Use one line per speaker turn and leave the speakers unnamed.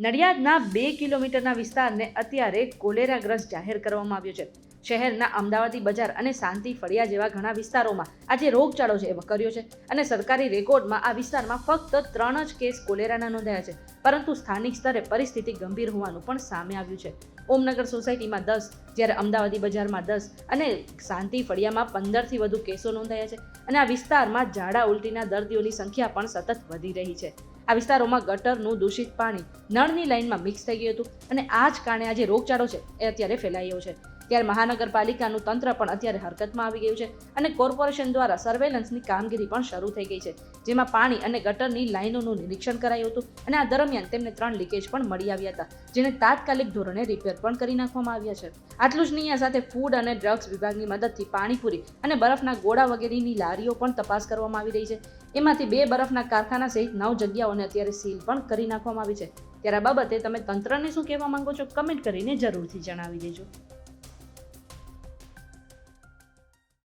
નડિયાદના 2 કિલોમીટરના વિસ્તારને અત્યારે કોલેરાગ્રસ્ત જાહેર કરવામાં આવ્યો છે. શહેરના અમદાવાદી બજાર અને શાંતિ ફળિયા જેવા ઘણા વિસ્તારોમાં આજે રોગચાળો છે એ વકર્યો છે અને સરકારી રેકોર્ડમાં આ વિસ્તારમાં ફક્ત 3 જ કેસ કોલેરાના નોંધાયા છે. પરંતુ સ્થાનિક સ્તરે પરિસ્થિતિ ગંભીર હોવાનું પણ સામે આવ્યું છે. ઓમનગર સોસાયટીમાં 10, જ્યારે અમદાવાદી બજારમાં 10 અને શાંતિ ફળિયામાં 15થી વધુ કેસો નોંધાયા છે અને આ વિસ્તારમાં ઝાડા ઉલટીના દર્દીઓની સંખ્યા પણ સતત વધી રહી છે. આ વિસ્તારોમાં ગટરનું દૂષિત પાણી નળની લાઇનમાં મિક્સ થઈ ગયું હતું અને આ જ કારણે આજે રોગચાળો છે એ અત્યારે ફેલાયો છે. ત્યારે મહાનગરપાલિકાનું તંત્ર પણ અત્યારે હરકતમાં આવી ગયું છે અને કોર્પોરેશન દ્વારા સર્વેલન્સની કામગીરી પણ શરૂ થઈ ગઈ છે, જેમાં પાણી અને ગટરની લાઇનોનું નિરીક્ષણ કરાયું હતું અને આ દરમિયાન તેમને 3 લીકેજ પણ મળી આવ્યા હતા, જેને તાત્કાલિક ધોરણે રિપેર પણ કરી નાખવામાં આવ્યા છે. આટલું જ નહીં, આ સાથે ફૂડ અને ડ્રગ્સ વિભાગની મદદથી પાણીપુરી અને બરફના ગોળા વગેરેની લારીઓ પણ તપાસ કરવામાં આવી રહી છે. એમાંથી 2 બરફના કારખાના સહિત 9 જગ્યાઓને અત્યારે સીલ પણ કરી નાખવામાં આવી છે. ત્યારે આ બાબતે તમે તંત્રને શું કહેવા માંગો છો, કમેન્ટ કરીને જરૂરથી જણાવી દેજો.